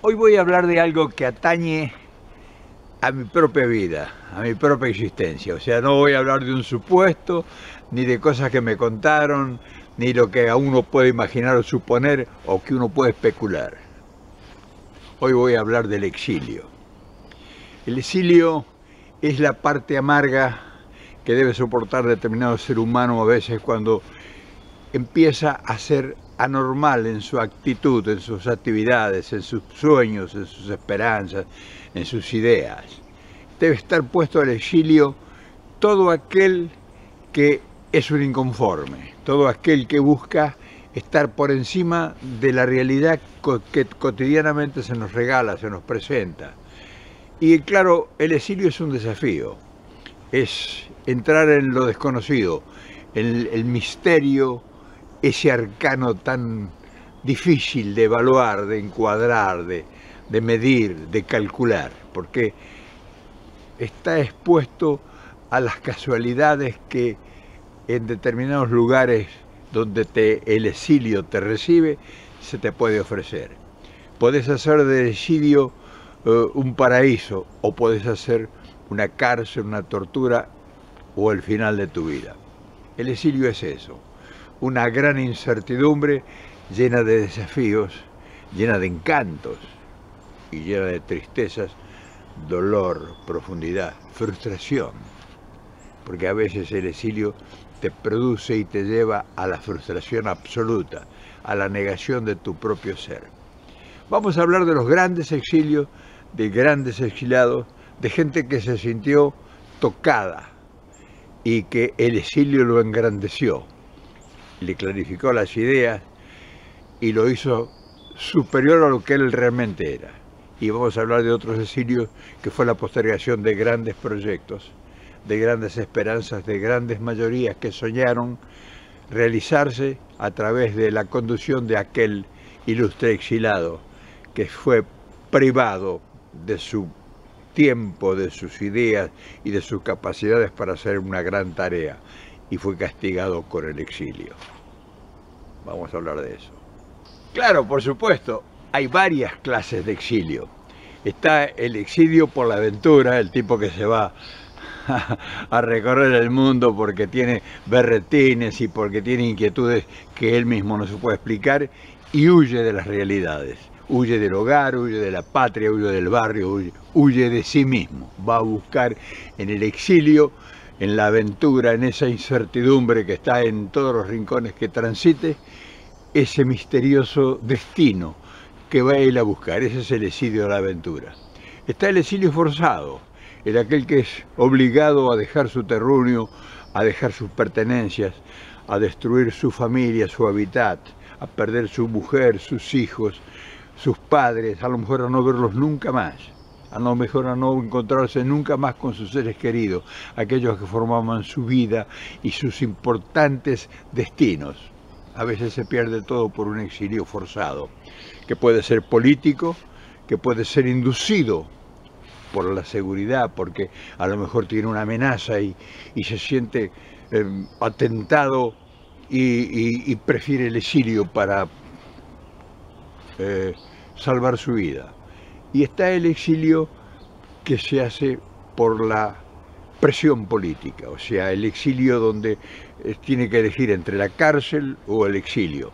Hoy voy a hablar de algo que atañe a mi propia vida, a mi propia existencia. O sea, no voy a hablar de un supuesto, ni de cosas que me contaron, ni lo que a uno puede imaginar o suponer, o que uno puede especular. Hoy voy a hablar del exilio. El exilio es la parte amarga que debe soportar determinado ser humano a veces cuando empieza a ser anormal en su actitud, en sus actividades, en sus sueños, en sus esperanzas, en sus ideas. Debe estar puesto al exilio todo aquel que es un inconforme, todo aquel que busca estar por encima de la realidad que cotidianamente se nos regala, se nos presenta. Y claro, el exilio es un desafío, es entrar en lo desconocido, en el misterio, ese arcano tan difícil de evaluar, de encuadrar, de medir, de calcular, porque está expuesto a las casualidades que en determinados lugares donde el exilio te recibe, se te puede ofrecer. Podés hacer del exilio un paraíso, o podés hacer una cárcel, una tortura, o el final de tu vida. El exilio es eso, una gran incertidumbre llena de desafíos, llena de encantos y llena de tristezas, dolor, profundidad, frustración, porque a veces el exilio te produce y te lleva a la frustración absoluta, a la negación de tu propio ser. Vamos a hablar de los grandes exilios, de grandes exilados, de gente que se sintió tocada y que el exilio lo engrandeció, le clarificó las ideas y lo hizo superior a lo que él realmente era. Y vamos a hablar de otros exilios que fue la postergación de grandes proyectos, de grandes esperanzas, de grandes mayorías que soñaron realizarse a través de la conducción de aquel ilustre exilado que fue privado de su tiempo, de sus ideas y de sus capacidades para hacer una gran tarea, y fue castigado con el exilio. Vamos a hablar de eso. Claro, por supuesto, hay varias clases de exilio. Está el exilio por la aventura, el tipo que se va a recorrer el mundo porque tiene berretines y porque tiene inquietudes que él mismo no se puede explicar y huye de las realidades. Huye del hogar, huye de la patria, huye del barrio, huye de sí mismo. Va a buscar en el exilio, en la aventura, en esa incertidumbre que está en todos los rincones que transite, ese misterioso destino que va a ir a buscar. Ese es el exilio de la aventura. Está el exilio forzado, el aquel que es obligado a dejar su terruño, a dejar sus pertenencias, a destruir su familia, su hábitat, a perder su mujer, sus hijos, sus padres, a lo mejor a no verlos nunca más, a lo mejor a no encontrarse nunca más con sus seres queridos, aquellos que formaban su vida y sus importantes destinos. A veces se pierde todo por un exilio forzado, que puede ser político, que puede ser inducido por la seguridad, porque a lo mejor tiene una amenaza y se siente atentado y prefiere el exilio para salvar su vida. Y está el exilio que se hace por la presión política, o sea, el exilio donde tiene que elegir entre la cárcel o el exilio.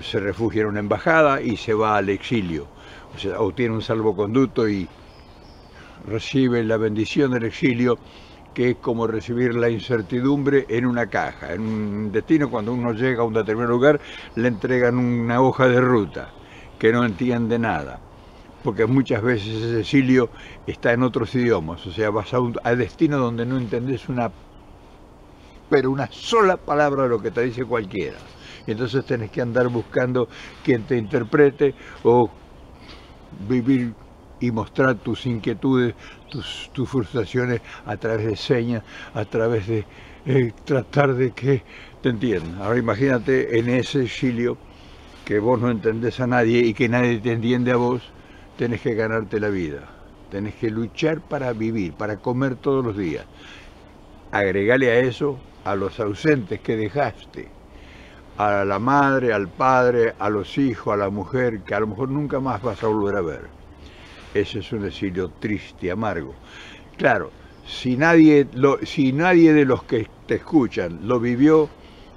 Se refugia en una embajada y se va al exilio, o sea, obtiene un salvoconducto y recibe la bendición del exilio, que es como recibir la incertidumbre en una caja. En un destino, cuando uno llega a un determinado lugar, le entregan una hoja de ruta, que no entiende nada, porque muchas veces ese exilio está en otros idiomas, o sea, vas a destino donde no entendés pero una sola palabra de lo que te dice cualquiera. Y entonces tenés que andar buscando quien te interprete o vivir y mostrar tus inquietudes, tus frustraciones a través de señas, a través de tratar de que te entiendan. Ahora imagínate en ese exilio que vos no entendés a nadie y que nadie te entiende a vos, tenés que ganarte la vida, tenés que luchar para vivir, para comer todos los días. Agregale a eso a los ausentes que dejaste, a la madre, al padre, a los hijos, a la mujer, que a lo mejor nunca más vas a volver a ver. Ese es un exilio triste, amargo. Claro, si nadie de los que te escuchan lo vivió,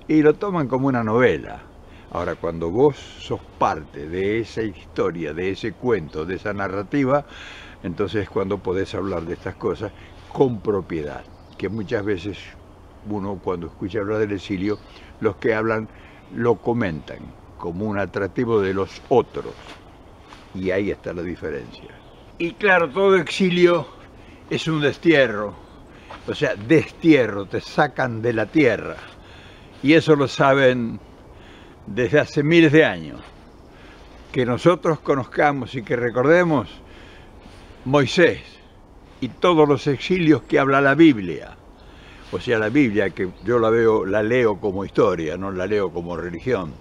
y lo toman como una novela. Ahora, cuando vos sos parte de esa historia, de ese cuento, de esa narrativa, entonces es cuando podés hablar de estas cosas con propiedad, que muchas veces uno cuando escucha hablar del exilio, los que hablan lo comentan como un atractivo de los otros, y ahí está la diferencia. Y claro, todo exilio es un destierro, o sea, destierro, te sacan de la tierra, y eso lo saben desde hace miles de años. Que nosotros conozcamos y que recordemos Moisés y todos los exilios que habla la Biblia. O sea, la Biblia, que yo la leo como historia, no la leo como religión,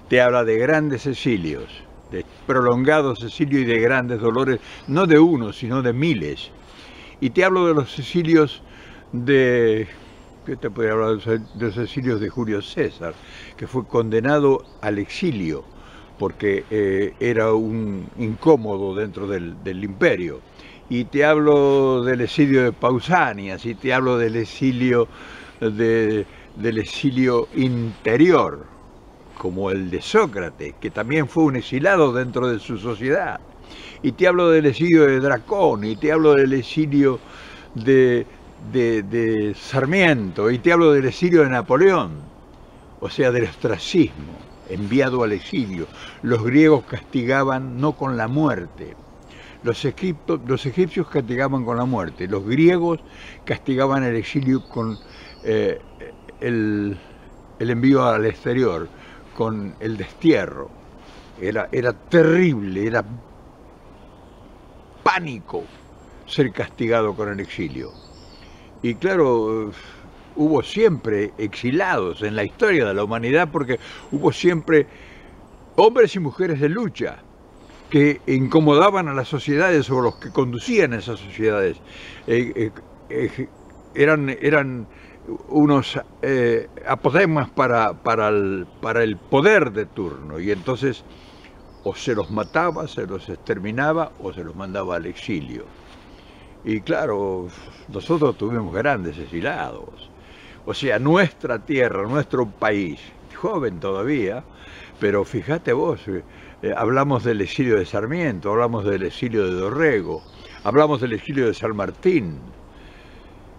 te habla de grandes exilios, de prolongados exilios y de grandes dolores, no de uno, sino de miles. Y te hablo de los exilios de... ¿Qué te podría hablar de los exilios de Julio César, que fue condenado al exilio porque era un incómodo dentro del imperio? Y te hablo del exilio de Pausanias, y te hablo del exilio interior, como el de Sócrates, que también fue un exilado dentro de su sociedad. Y te hablo del exilio de Dracón, y te hablo del exilio de Sarmiento, y te hablo del exilio de Napoleón, o sea, del ostracismo, enviado al exilio. Los griegos castigaban no con la muerte, los egipcios castigaban con la muerte, los griegos castigaban el exilio con el envío al exterior, con el destierro. Era terrible, era pánico ser castigado con el exilio. Y claro, hubo siempre exilados en la historia de la humanidad, porque hubo siempre hombres y mujeres de lucha que incomodaban a las sociedades o los que conducían esas sociedades. Eran unos apodemas para el poder de turno, y entonces o se los mataba, se los exterminaba o se los mandaba al exilio. Y claro, nosotros tuvimos grandes exilados. O sea, nuestra tierra, nuestro país, joven todavía, pero fíjate vos, hablamos del exilio de Sarmiento, hablamos del exilio de Dorrego, hablamos del exilio de San Martín,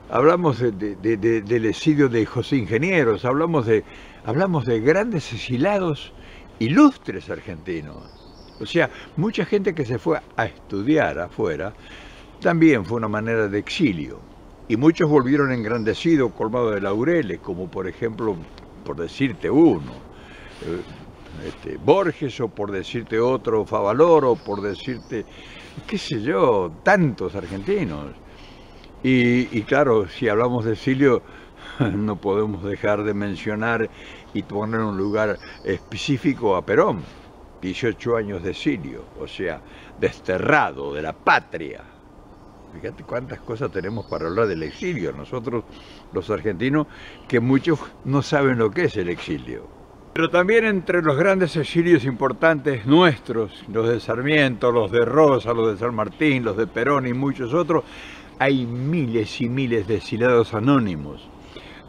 hablamos del exilio de José Ingenieros, hablamos de grandes exilados ilustres argentinos. O sea, mucha gente que se fue a estudiar afuera, también fue una manera de exilio, y muchos volvieron engrandecidos, colmados de laureles, como por ejemplo, por decirte uno, Borges, o por decirte otro, Favaloro, por decirte, qué sé yo, tantos argentinos. Y claro, si hablamos de exilio, no podemos dejar de mencionar y poner en un lugar específico a Perón, 18 años de exilio, o sea, desterrado de la patria. Fíjate cuántas cosas tenemos para hablar del exilio, nosotros los argentinos, que muchos no saben lo que es el exilio. Pero también entre los grandes exilios importantes nuestros, los de Sarmiento, los de Rosa, los de San Martín, los de Perón y muchos otros, hay miles y miles de exiliados anónimos,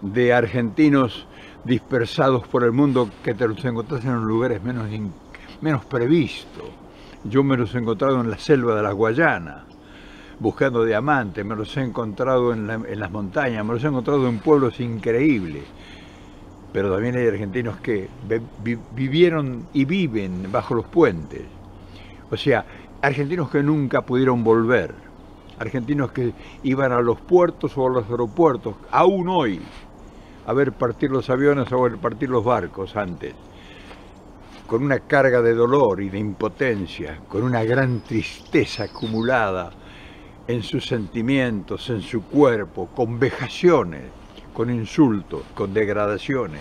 de argentinos dispersados por el mundo, que te los encontrás en los lugares menos previstos. Yo me los he encontrado en la selva de las Guayanas, buscando diamantes, me los he encontrado en las montañas, me los he encontrado en pueblos increíbles. Pero también hay argentinos que vivieron y viven bajo los puentes. O sea, argentinos que nunca pudieron volver, argentinos que iban a los puertos o a los aeropuertos, aún hoy, a ver partir los aviones o a ver partir los barcos antes, con una carga de dolor y de impotencia, con una gran tristeza acumulada en sus sentimientos, en su cuerpo, con vejaciones, con insultos, con degradaciones,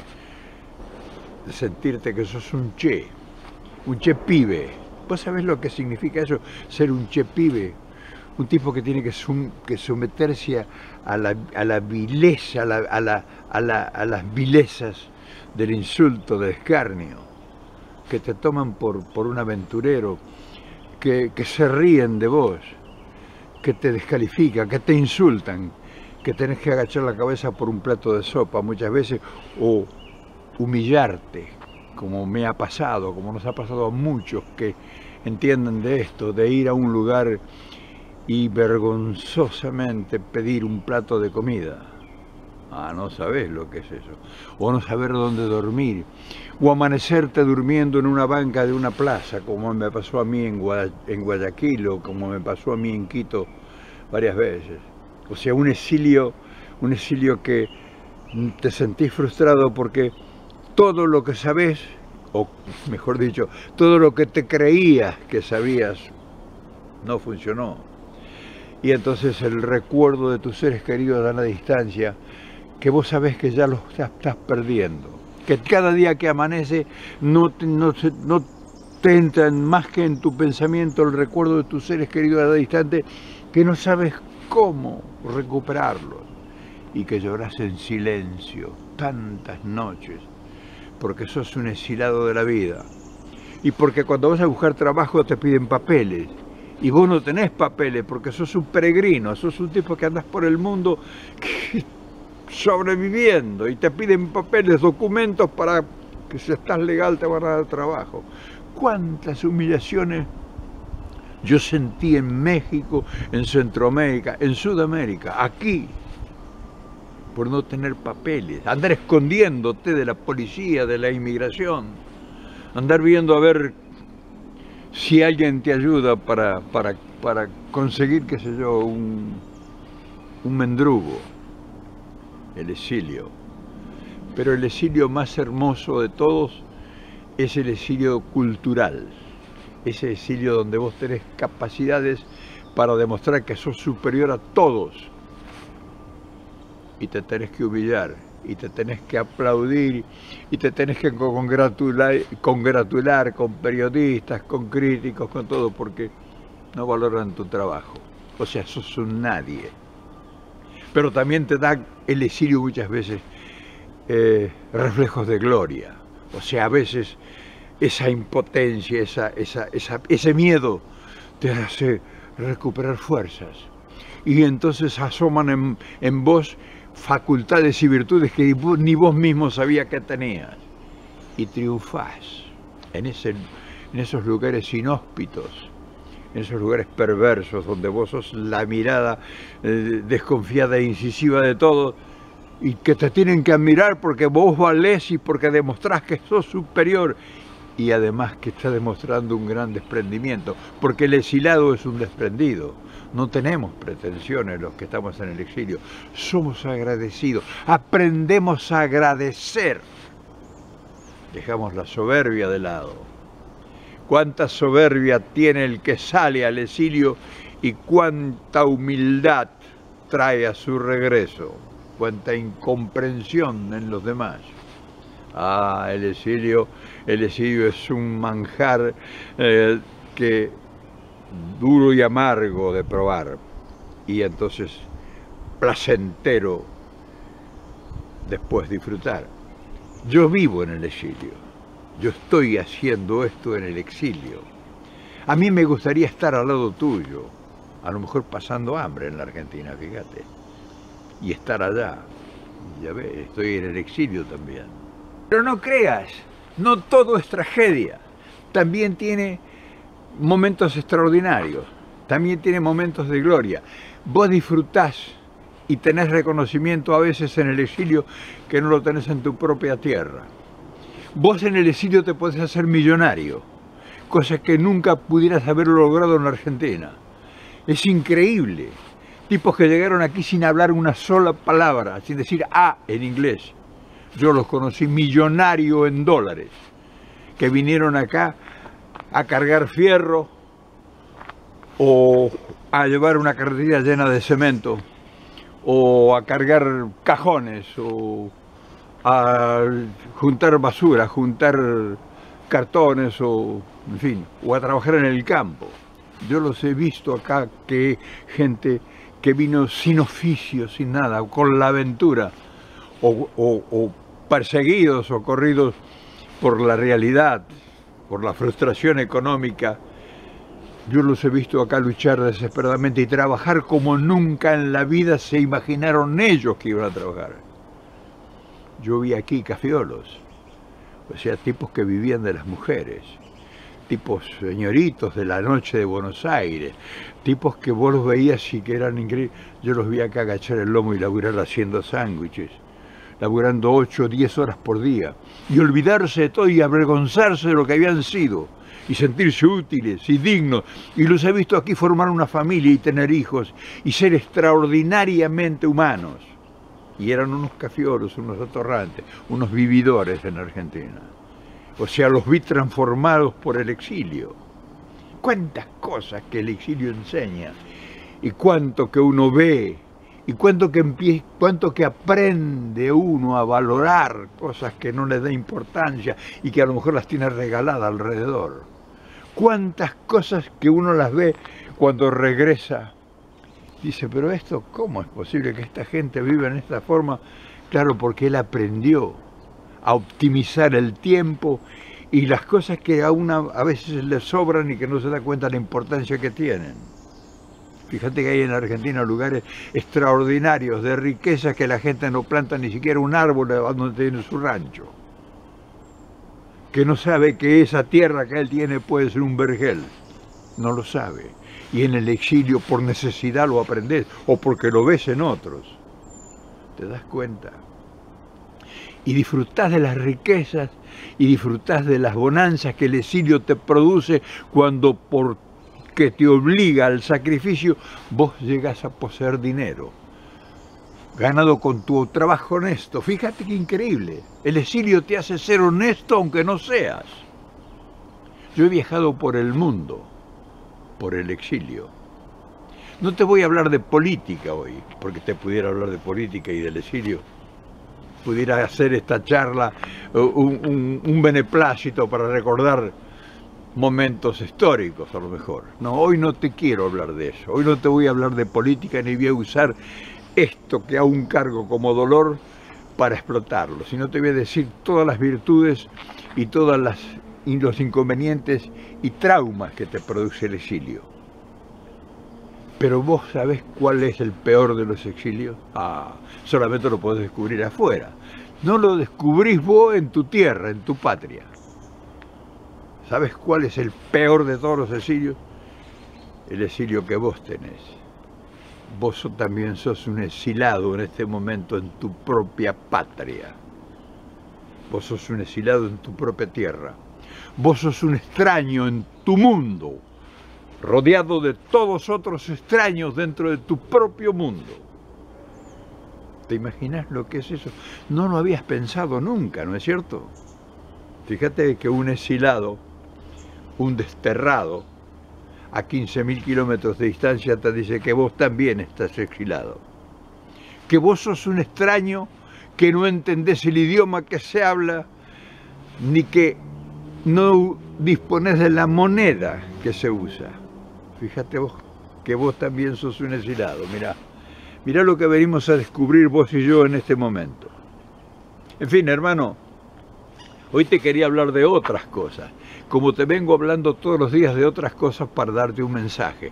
de sentirte que sos un che pibe. ¿Vos sabés lo que significa eso, ser un che pibe? Un tipo que tiene que someterse a la vileza, a las vilezas del insulto, del escarnio, que te toman por un aventurero, que se ríen de vos, que te descalifican, que te insultan, que tenés que agachar la cabeza por un plato de sopa muchas veces, o humillarte, como me ha pasado, como nos ha pasado a muchos que entienden de esto, de ir a un lugar y vergonzosamente pedir un plato de comida. Ah, no sabés lo que es eso. O no saber dónde dormir. O amanecerte durmiendo en una banca de una plaza, como me pasó a mí en Guayaquil, o como me pasó a mí en Quito varias veces. O sea, un exilio que te sentís frustrado porque todo lo que sabés, o mejor dicho, todo lo que te creías que sabías, no funcionó. Y entonces el recuerdo de tus seres queridos a la distancia, que vos sabés que ya los estás perdiendo, que cada día que amanece no te entran más que en tu pensamiento el recuerdo de tus seres queridos a la distancia, que no sabes cómo recuperarlos, y que llorás en silencio tantas noches, porque sos un exilado de la vida, y porque cuando vas a buscar trabajo te piden papeles, y vos no tenés papeles porque sos un peregrino, sos un tipo que andás por el mundo sobreviviendo, y te piden papeles, documentos para que si estás legal te van a dar trabajo. ¿Cuántas humillaciones yo sentí en México, en Centroamérica, en Sudamérica, aquí, por no tener papeles, andar escondiéndote de la policía, de la inmigración, andar viendo a ver si alguien te ayuda para conseguir, qué sé yo, un mendrugo, el exilio. Pero el exilio más hermoso de todos es el exilio cultural, ese exilio donde vos tenés capacidades para demostrar que sos superior a todos, y te tenés que humillar, y te tenés que aplaudir, y te tenés que congratular con periodistas, con críticos, con todo, porque no valoran tu trabajo. O sea, sos un nadie. Pero también te da el exilio muchas veces reflejos de gloria. O sea, a veces esa impotencia, ese miedo te hace recuperar fuerzas. Y entonces asoman en vos facultades y virtudes que ni vos mismo sabías que tenías. Y triunfás en esos lugares inhóspitos, en esos lugares perversos, donde vos sos la mirada desconfiada e incisiva de todo, y que te tienen que admirar porque vos valés y porque demostrás que sos superior, y además que está demostrando un gran desprendimiento, porque el exilado es un desprendido. No tenemos pretensiones los que estamos en el exilio, somos agradecidos, aprendemos a agradecer, dejamos la soberbia de lado. Cuánta soberbia tiene el que sale al exilio y cuánta humildad trae a su regreso, cuánta incomprensión en los demás. Ah, el exilio es un manjar que duro y amargo de probar, y entonces placentero después disfrutar. Yo vivo en el exilio, yo estoy haciendo esto en el exilio. A mí me gustaría estar al lado tuyo, a lo mejor pasando hambre en la Argentina, fíjate, y estar allá. Ya ves, estoy en el exilio también. Pero no creas, no todo es tragedia, también tiene momentos extraordinarios, también tiene momentos de gloria. Vos disfrutás y tenés reconocimiento a veces en el exilio que no lo tenés en tu propia tierra. Vos en el exilio te podés hacer millonario, cosa que nunca pudieras haberlo logrado en la Argentina. Es increíble. Tipos que llegaron aquí sin hablar una sola palabra, sin decir A en inglés. Yo los conocí millonarios en dólares, que vinieron acá a cargar fierro o a llevar una carretilla llena de cemento o a cargar cajones o a juntar basura, juntar cartones o, en fin, o a trabajar en el campo. Yo los he visto acá, que gente que vino sin oficio, sin nada, con la aventura, o perseguidos o corridos por la realidad, por la frustración económica. Yo los he visto acá luchar desesperadamente y trabajar como nunca en la vida se imaginaron ellos que iban a trabajar. Yo vi aquí cafiolos, o sea, tipos que vivían de las mujeres, tipos señoritos de la noche de Buenos Aires, tipos que vos los veías y que eran increíbles. Yo los vi acá agachar el lomo y laburar haciendo sándwiches, laburando 8 o 10 horas por día, y olvidarse de todo y avergonzarse de lo que habían sido, y sentirse útiles y dignos. Y los he visto aquí formar una familia y tener hijos, y ser extraordinariamente humanos. Y eran unos cafiolos, unos atorrantes, unos vividores en Argentina. O sea, los vi transformados por el exilio. Cuántas cosas que el exilio enseña, y cuánto que uno ve, y cuánto que aprende uno a valorar cosas que no le da importancia y que a lo mejor las tiene regaladas alrededor. Cuántas cosas que uno las ve cuando regresa. Dice, pero esto, ¿cómo es posible que esta gente viva en esta forma? Claro, porque él aprendió a optimizar el tiempo y las cosas que a una a veces le sobran y que no se da cuenta de la importancia que tienen. Fíjate que hay en Argentina lugares extraordinarios de riqueza que la gente no planta ni siquiera un árbol donde tiene su rancho. Que no sabe que esa tierra que él tiene puede ser un vergel. No lo sabe. Y en el exilio por necesidad lo aprendes o porque lo ves en otros. ¿Te das cuenta? Y disfrutás de las riquezas y disfrutás de las bonanzas que el exilio te produce cuando porque te obliga al sacrificio vos llegas a poseer dinero ganado con tu trabajo honesto. Fíjate qué increíble. El exilio te hace ser honesto aunque no seas. Yo he viajado por el mundo por el exilio. No te voy a hablar de política hoy, porque te pudiera hablar de política y del exilio. Pudiera hacer esta charla un beneplácito para recordar momentos históricos a lo mejor. No, hoy no te quiero hablar de eso. Hoy no te voy a hablar de política ni voy a usar esto que aún cargo como dolor para explotarlo, sino te voy a decir todas las virtudes y los inconvenientes y traumas que te produce el exilio. Pero vos sabés cuál es el peor de los exilios. Solamente lo podés descubrir afuera. No lo descubrís vos en tu tierra, en tu patria. ¿Sabés cuál es el peor de todos los exilios? El exilio que vos tenés. Vos también sos un exilado en este momento en tu propia patria. Vos sos un exilado en tu propia tierra. Vos sos un extraño en tu mundo, rodeado de todos otros extraños dentro de tu propio mundo. ¿Te imaginas lo que es eso? No lo habías pensado nunca, ¿no es cierto? Fíjate que un exilado, un desterrado, a 15.000 kilómetros de distancia te dice que vos también estás exilado. Que vos sos un extraño, que no entendés el idioma que se habla, ni que no disponés de la moneda que se usa. Fíjate vos, que vos también sos un exilado. Mirá lo que venimos a descubrir vos y yo en este momento. En fin, hermano, hoy te quería hablar de otras cosas, como te vengo hablando todos los días de otras cosas para darte un mensaje.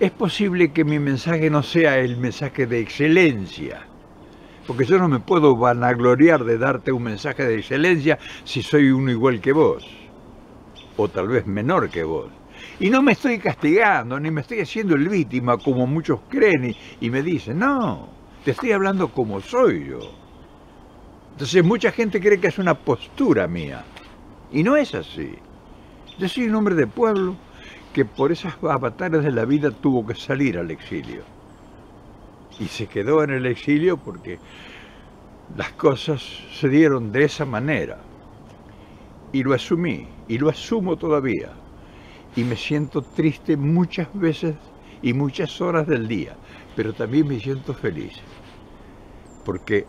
Es posible que mi mensaje no sea el mensaje de excelencia, porque yo no me puedo vanagloriar de darte un mensaje de excelencia si soy uno igual que vos, o tal vez menor que vos. Y no me estoy castigando, ni me estoy haciendo el víctima como muchos creen y me dicen, no, te estoy hablando como soy yo. Entonces mucha gente cree que es una postura mía, y no es así. Yo soy un hombre de pueblo que por esas avatares de la vida tuvo que salir al exilio. Y se quedó en el exilio porque las cosas se dieron de esa manera. Y lo asumí, y lo asumo todavía. Y me siento triste muchas veces y muchas horas del día, pero también me siento feliz. Porque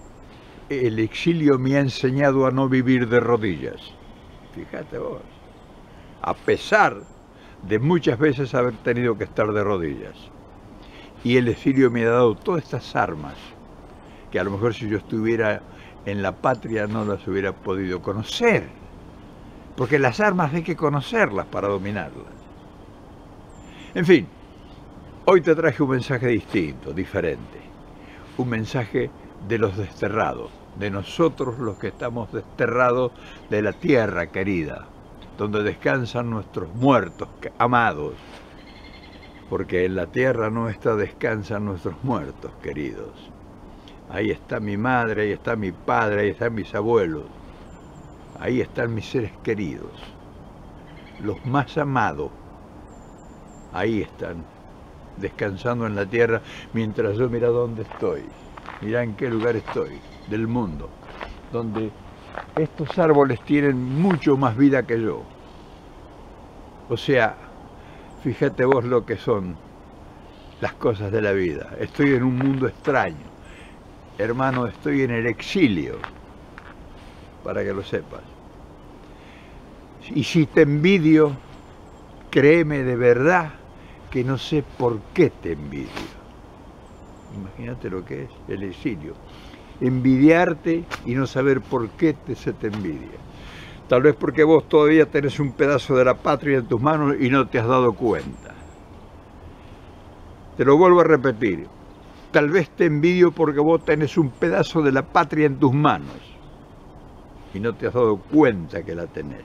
el exilio me ha enseñado a no vivir de rodillas. Fíjate vos. A pesar de muchas veces haber tenido que estar de rodillas. Y el exilio me ha dado todas estas armas, que a lo mejor si yo estuviera en la patria no las hubiera podido conocer, porque las armas hay que conocerlas para dominarlas. En fin, hoy te traje un mensaje distinto, diferente, un mensaje de los desterrados, de nosotros los que estamos desterrados de la tierra querida, donde descansan nuestros muertos amados, porque en la tierra nuestra descansan nuestros muertos queridos. Ahí está mi madre, ahí está mi padre, ahí están mis abuelos, ahí están mis seres queridos, los más amados, ahí están, descansando en la tierra, mientras yo mira dónde estoy, mira en qué lugar estoy del mundo, donde estos árboles tienen mucho más vida que yo. O sea, fíjate vos lo que son las cosas de la vida. Estoy en un mundo extraño. Hermano, estoy en el exilio, para que lo sepas. Y si te envidio, créeme de verdad que no sé por qué te envidio. Imagínate lo que es el exilio. Envidiarte y no saber por qué se te envidia. Tal vez porque vos todavía tenés un pedazo de la patria en tus manos y no te has dado cuenta. Te lo vuelvo a repetir. Tal vez te envidio porque vos tenés un pedazo de la patria en tus manos y no te has dado cuenta que la tenés.